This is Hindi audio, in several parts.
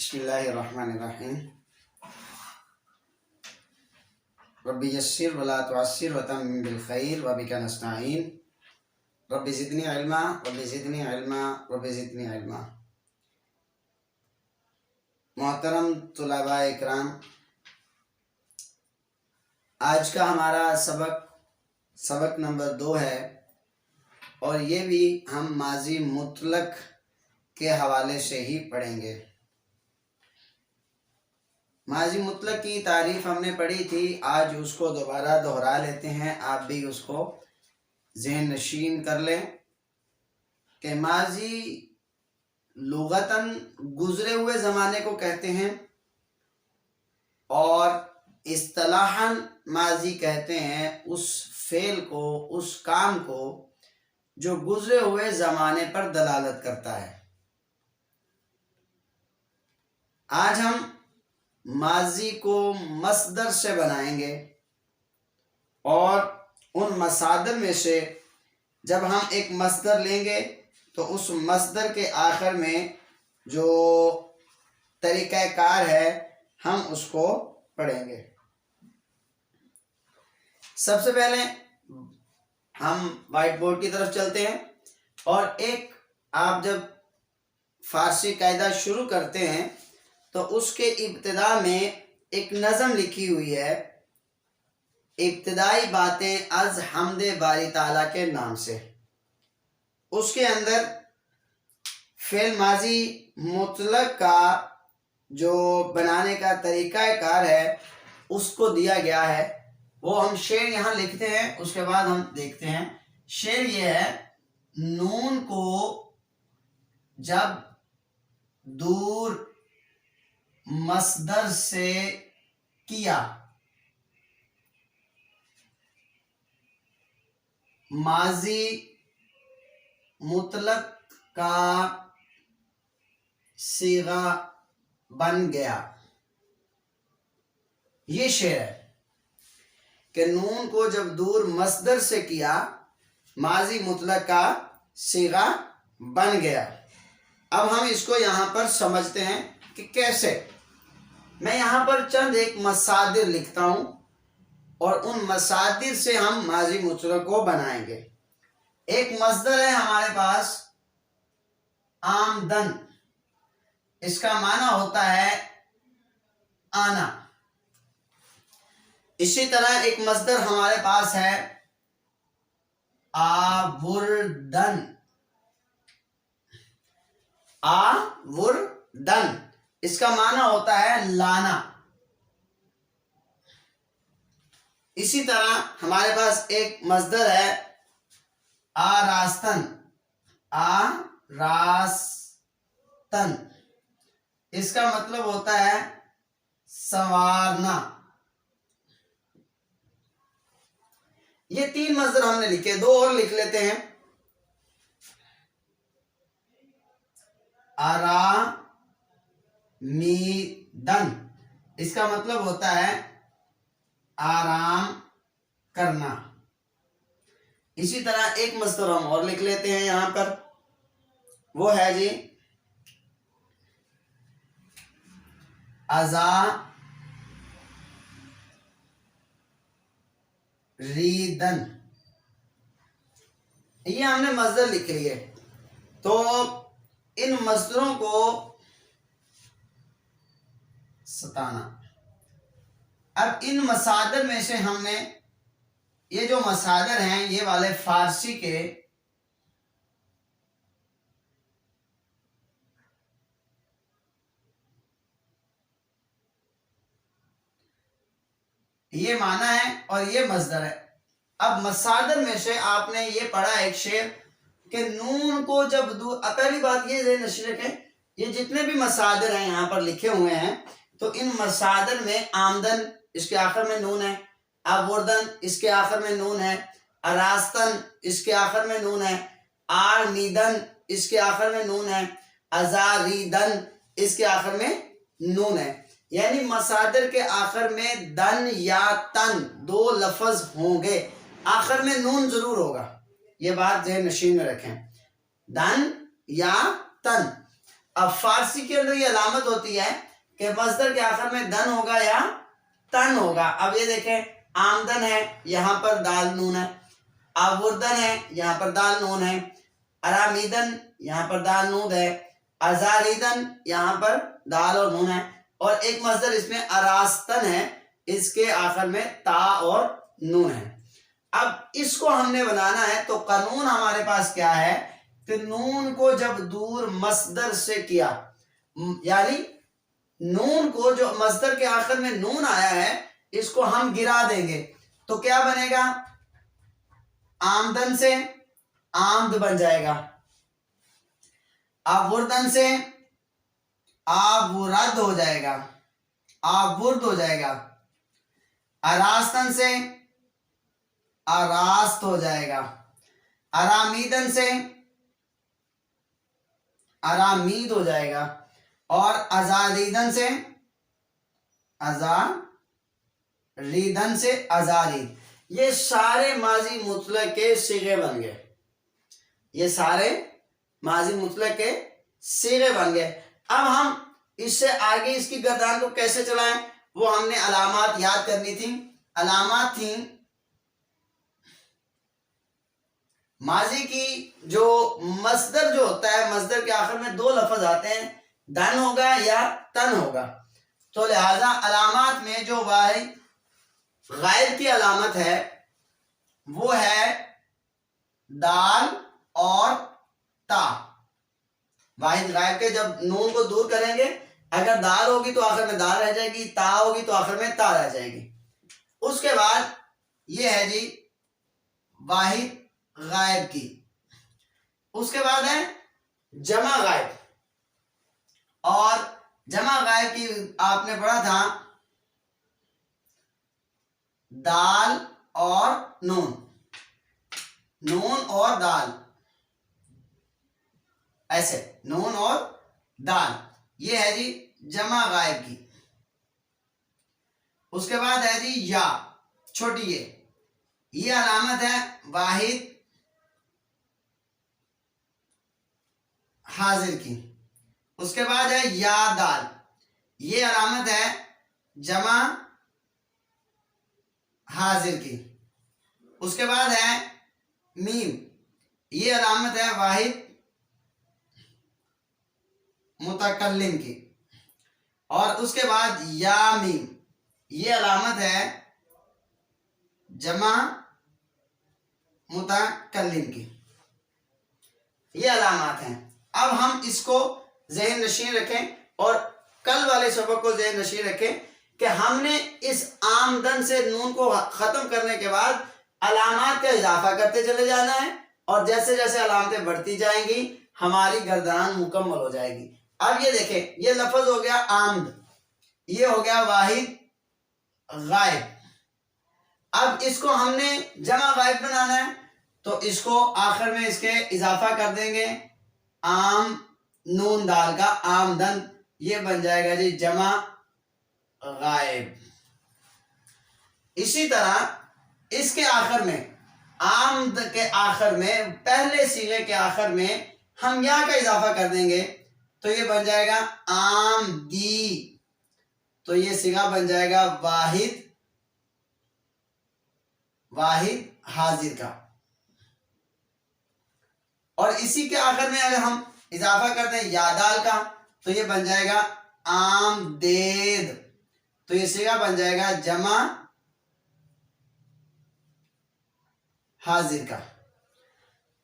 बिस्मिल्लाहिर्रहमानिर्रहीम। रब्बि यस्सिर वला तुअस्सिर वतम्मिम बिल खैर व बिका नस्तईन। Rabbi ज़िदनी इल्मा rabbi ज़िदनी इल्मा rabbi ज़िदनी इल्मा। मोहतरम तुलबा इकराम, आज का हमारा सबक नंबर 2 है और ये भी हम माजी मुतलक के हवाले से ही पढ़ेंगे। माजी मुतलक की तारीफ हमने पढ़ी थी, आज उसको दोबारा दोहरा लेते हैं। आप भी उसको ज़हन नशीन कर लें कि माजी लुगतन गुजरे हुए ज़माने को कहते हैं और इस्तिलाहन माजी कहते हैं उस फेल को, उस काम को जो गुजरे हुए ज़माने पर दलालत करता है। आज हम माजी को मसदर से बनाएंगे और उन मसादर में से जब हम एक मसदर लेंगे तो उस मसदर के आखिर में जो तरीक़ाकार है हम उसको पढ़ेंगे। सबसे पहले हम वाइट बोर्ड की तरफ चलते हैं और एक आप जब फारसी कायदा शुरू करते हैं तो उसके इब्तिदा में एक नज़म लिखी हुई है, इब्तिदाई बातें अज हमदे बारी ताला के नाम से। उसके अंदर फेल माजी मुतलक का जो बनाने का तरीक़ाकार है उसको दिया गया है। वो हम शेर यहाँ लिखते हैं, उसके बाद हम देखते हैं। शेर ये है, नून को जब दूर मसदर से किया, माजी मुतलक का सीगा बन गया। ये शेर है कि नून को जब दूर मसदर से किया, माजी मुतलक का सीगा बन गया। अब हम इसको यहाँ पर समझते हैं कि कैसे। मैं यहाँ पर चंद एक मसादिर लिखता हूँ और उन मसादिर से हम माजी मुतलक को बनाएंगे। एक मसदर है हमारे पास आमदन, इसका माना होता है आना। इसी तरह एक मसदर हमारे पास है आवुर्दन, आवुर्दन, इसका माना होता है लाना। इसी तरह हमारे पास एक मसदर है आरास्तन, आरास्तन, इसका मतलब होता है संवारना। ये 3 मसदर हमने लिखे, 2 और लिख लेते हैं। आरामीदन, इसका मतलब होता है आराम करना। इसी तरह एक मसदर हम और लिख लेते हैं यहां पर, वो है जी अज़ारीदन। ये हमने मसदर लिख लिए। तो इन मसदरों को सताना। अब इन मसादर में से हमने ये जो मसादर हैं ये वाले फारसी के, ये माना है और ये मसदर है। अब मसादर में से आपने ये पढ़ा एक शेर कि नून को जब पहली बात ये नशीर रखें, ये जितने भी मसादर हैं यहाँ पर लिखे हुए हैं तो इन मसादर में आमदन इसके आखिर में नून है, आवुर्दन इसके आखिर में नून है, अरास्तन इसके आखिर में नून है, आरमीदन इसके आखिर में नून है, अज़ारीदन इसके आखिर में नून है। यानी मसादर के आखिर में दन या तन 2 लफ्ज होंगे, आखिर में नून जरूर होगा। ये बात ज़हन नशीन में रखें, दन या तन। अब फारसी के अंदर ये अलामत होती है कि मस्दर के आखिर में दन होगा या तन होगा। अब ये देखें, आमदन है, यहाँ पर दाल नून है। आवर्दन है, यहाँ पर दाल नून है। अरामीदन, यहाँ पर दाल नून है। अजारीदन, यहाँ पर दाल और नून है। और एक मस्दर इसमें अरास्तन है, इसके आखिर में ता और नून है। अब इसको हमने बनाना है, तो कानून हमारे पास क्या है कि नून को जब दूर मस्दर से किया, यानी नून को जो मस्दर के आखिर में नून आया है इसको हम गिरा देंगे, तो क्या बनेगा, आमदन से आमद बन जाएगा। आवर्दन से आवर्द हो जाएगा, आवर्द हो जाएगा। अरास्तन से अरास्त हो जाएगा। अरामीदन से अरामीद हो जाएगा। और अजारीदन से अजारीदन से अजारीद। ये सारे माजी मुतलक के सिगे बन गए, ये सारे माजी मुतलक के सिगे बन गए। अब हम इससे आगे इसकी गर्दान को कैसे चलाएं, वो हमने अलामात याद करनी थी। अलामात थी माजी की, जो मस्दर जो होता है, मस्दर के आखिर में दो लफ्ज आते हैं, दन होगा या तन होगा। तो लिहाजा अलामात में जो वाहिद गायब की अलामत है वो है दाल और ता। वाहिद गायब के जब नून को दूर करेंगे, अगर दाल होगी तो आखिर में दाल रह जाएगी, ता होगी तो आखिर में ता रह जाएगी। उसके बाद ये है जी वाहिद गायब की। उसके बाद है जमा गायब, और जमा गायब की आपने पढ़ा था दाल और नून, नून और दाल, ऐसे नून और दाल, ये है जी जमा गायब की। उसके बाद है जी या, छोटी ये अलामत है वाहिद हाजिर की। उसके बाद है या दाल, ये अलामत है जमा हाजिर की। उसके बाद है मीम, ये अलामत है वाहिद मुतकल्लिम की। और उसके बाद या मीम, ये अलामत है जमा मुतकल्लिम की। ये अलामत हैं। अब हम इसको ज़हन नशीन रखें और कल वाले सबक को ज़हन नशीन रखें कि हमने इस आमदन से नून को ख़त्म करने के बाद अलामात का इजाफा करते चले जाना है, और जैसे जैसे अलामतें बढ़ती जाएंगी हमारी गर्दान मुकम्मल हो जाएगी। अब ये देखें, ये लफ्ज हो गया आमद, ये हो गया वाहिद गायब। अब इसको हमने जमा गायब बनाना है, तो इसको आखिर में इसके इजाफा कर देंगे आम नून दाल का, आमदन, ये बन जाएगा जी जमा गायब। इसी तरह इसके आखिर में, आमद के आखिर में, पहले सीगे के आखिर में हम या का इजाफा कर देंगे, तो ये बन जाएगा आमदी, तो ये सीगा बन जाएगा वाहिद वाहिद हाजिर का। और इसी के आखिर में अगर हम इजाफा कर दें या दाल का, तो ये बन जाएगा आमदेद, तो ये सीगा बन जाएगा जमा हाजिर का।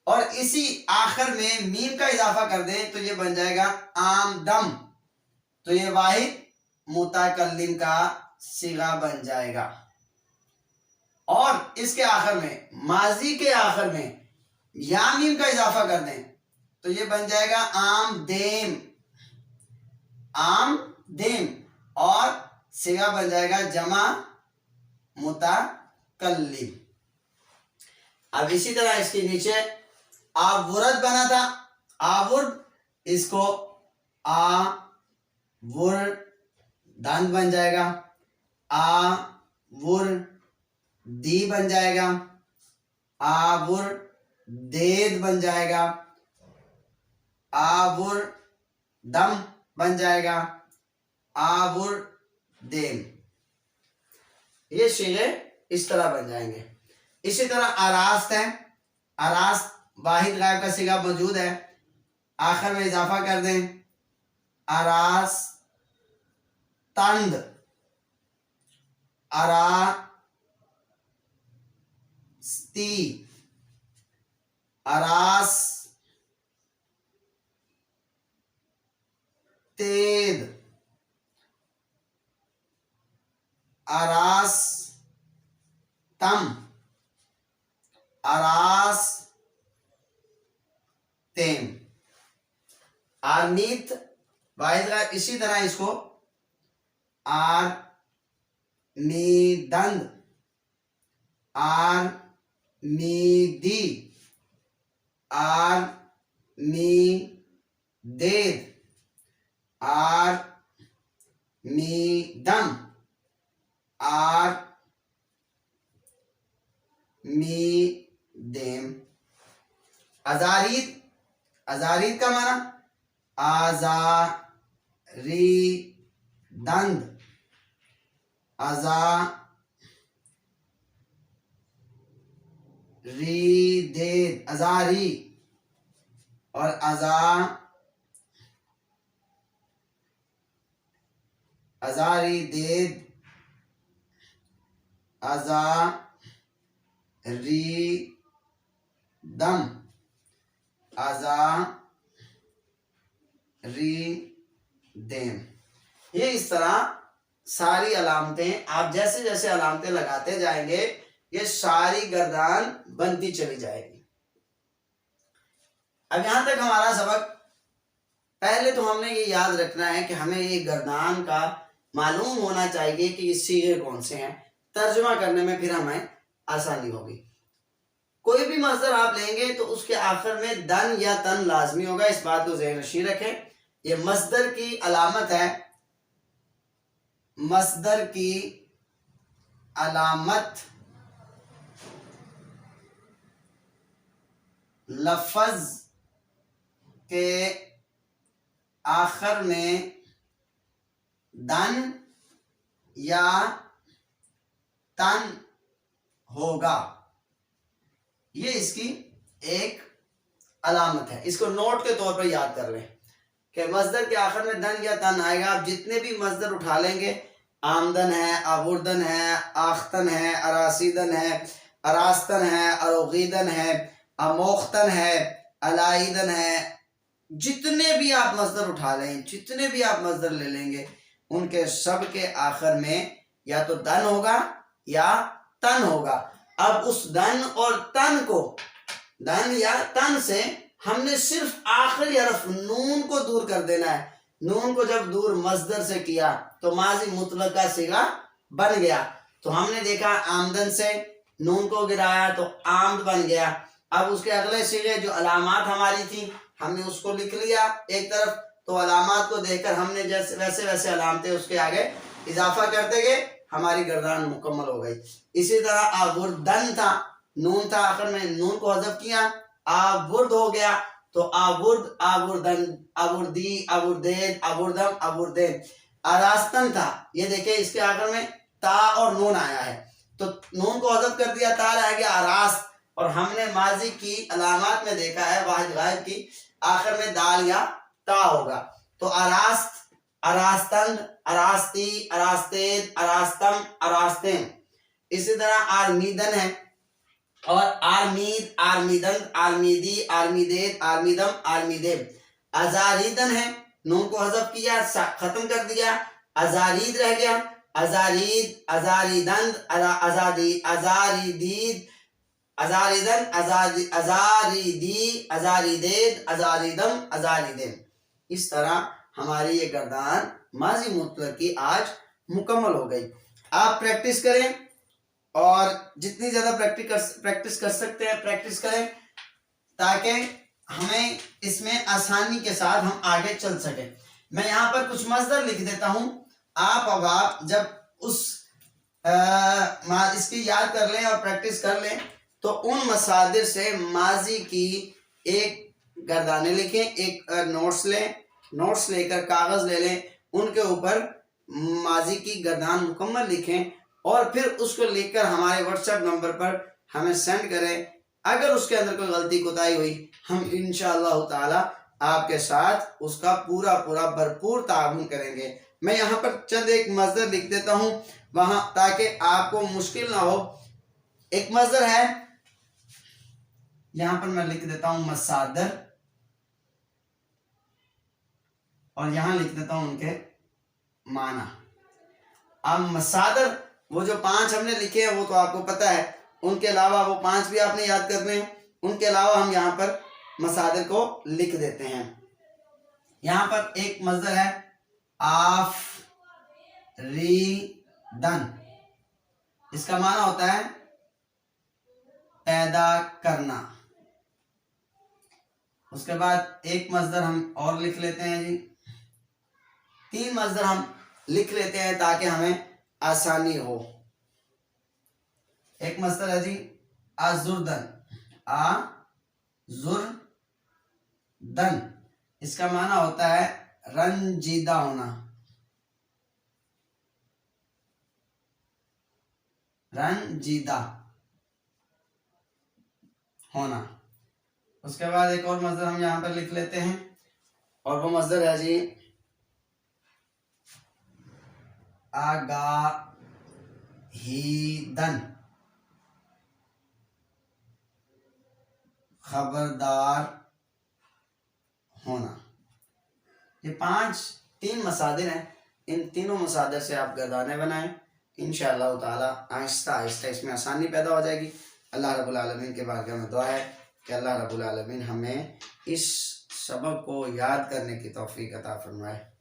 और इसी आखिर में मीम का इजाफा कर दें, तो ये बन जाएगा आमदम, तो ये वाहिद मुतकल्लिम का सीगा बन जाएगा। और इसके आखिर में, माजी के आखिर में या मीम का इजाफा कर दें, तो ये बन जाएगा आमदेम, आमदेम, और सीगा बन जाएगा जमा मुतकल्लिम। अब इसी तरह इसके नीचे आवुरद बना था, आवुर्द, इसको आवुर दांत बन जाएगा, आवुर दी बन जाएगा, आवुर देद बन जाएगा, आवुर दम बन जाएगा आबुर देम। ये शीले इस तरह बन जाएंगे। इसी तरह आरास्त है, आरास्त वाहिद गायब का सिगा मौजूद है, आखिर में इजाफा कर दें आरास तंद, अरास्ती, अरास तेद, अरास तम, अरास तेम। आरनीत वाहिद का इसी तरह इसको आर नीदंद, आर नीदी, आर नीदेद, आर नीदम, आर मीदेम। अजारीद, अजारीद का माना आजारीदंद, अजारीदेद, अजारी और अजारीदेद, अजारीदम, अजारीदेम। ये इस तरह सारी अलामतें आप जैसे जैसे अलामतें लगाते जाएंगे ये सारी गर्दान बनती चली जाएगी। अब यहां तक हमारा सबक, पहले तो हमने ये याद रखना है कि हमें ये गर्दान का मालूम होना चाहिए कि ये सीगे कौन से हैं, तर्जुमा करने में फिर हमें आसानी होगी। कोई भी मस्दर आप लेंगे तो उसके आखिर में दन या तन लाजमी होगा, इस बात को ज़हन नशीं रखें। ये मस्दर की अलामत है, मस्दर की अलामत लफ्ज के आखिर में दन या तन होगा, ये इसकी एक अलामत है। इसको नोट के तौर पर याद कर लें कि मस्दर के आखिर में दन या तन आएगा। आप जितने भी मस्दर उठा लेंगे, आमदन है, अबुर्दन है, आख्तन है, अरासीदन है, अरास्तन है, अरोगीदन है, अमोख्तन है, अलाइदन है, जितने भी आप मस्दर उठा लें, जितने भी आप मस्दर ले लेंगे, उनके सब के आखिर में या तो दन होगा या तन होगा। अब उस दन और तन को, दन या तन से हमने सिर्फ आखिरी हरफ नून को दूर कर देना है। नून को जब दूर मस्दर से किया तो माजी मुतलक का सिगा बन गया। तो हमने देखा आमदन से नून को गिराया तो आमद बन गया। अब उसके अगले सिगे जो अलामात हमारी थी हमने उसको लिख लिया एक तरफ, तो अलामात को देखकर हमने जैसे वैसे वैसे अलामतें उसके आगे इजाफा करते गए, हमारी गर्दान मुकम्मल हो गई। इसी तरह आबुर्दन था, नून था आखिर में, नून को हज़फ किया, आबुर्द हो गया, तो आबुर्द, आबुर्दन, आबुर्दी, आबुर्देद, आबुर्दम, आबुर्देन। अरास्तन था, ये देखिए इसके आखिर में ता और नून आया है, तो नून को हज़फ कर दिया, ता रह गया अरास्त। और हमने माजी की अलामात में देखा है वाहिद गायब की आखिर में दाल या ता होगा, तो अरास्त, अरास्तन, अरास्ती, अरास्तेद, अरास्तम, अरास्तेन। इसी तरह आरमीदन है और आरमीद, आरमीदन, आरमीदी, आरमीदेद, आरमीदम, आरमीदेब। अजारीदन है, नून को हज़फ किया, खत्म कर दिया, अजारीद रह गया, अजारीद, अजारीदंद, अजादी, अजारीदीद, अजारीदन, अजारीदी, अजारीदेद, अजारीदम, अजारीदेन। इस तरह हमारी ये गर्दान माजी मुतलक की आज मुकम्मल हो गई। आप प्रैक्टिस करें और जितनी ज़्यादा प्रैक्टिस कर सकते हैं प्रैक्टिस करें, ताकि हमें इसमें आसानी के साथ हम आगे चल सकें। मैं यहाँ पर कुछ मस्दर लिख देता हूँ, आप जब उस इसकी याद कर लें और प्रैक्टिस कर लें तो उन मसादिर से माजी की एक गर्दाने लिखें, एक नोट्स लें नोट्स लेकर कागज ले लें, उनके ऊपर माजी की गर्दान मुकम्मल लिखें और फिर उसको लेकर हमारे व्हाट्सएप नंबर पर हमें सेंड करें। अगर उसके अंदर कोई गलती कोताही हुई, हम इंशाअल्लाह ताला आपके साथ उसका पूरा भरपूर ताउन करेंगे। मैं यहाँ पर चंद एक मज़दर लिख देता हूँ वहां, ताकि आपको मुश्किल ना हो। एक मज़दर है, यहां पर मैं लिख देता हूं मसादर, और यहां लिख देता हूं उनके माना। अब मसादर वो जो 5 हमने लिखे हैं वो तो आपको पता है, उनके अलावा वो 5 भी आपने याद करने हैं। उनके अलावा हम यहाँ पर मसादर को लिख देते हैं। यहाँ पर एक मज़दर है आफरीदन, इसका माना होता है पैदा करना। उसके बाद एक मज़दर हम और लिख लेते हैं जी, 3 मज़दर हम लिख लेते हैं ताकि हमें आसानी हो। एक मज़दर है जी आजुर्दन, आजुर्दन, इसका माना होता है रंजीदा होना, रंजीदा होना। उसके बाद एक और मज़दर हम यहाँ पर लिख लेते हैं, और वो मज़दर है जी आगाहीदन, खबरदार होना। ये 3 मसादिर हैं। इन तीनों मसादिर से आप गर्दाने बनाएं, इंशाअल्लाह ताला आहिस्ता आहिस्ता इसमें आसानी पैदा हो जाएगी। अल्लाह रब्बुल आलमीन के बारगाह में दुआ है कि अल्लाह रब्बुल आलमीन हमें इस सबक को याद करने की तौफीक अता फरमाए।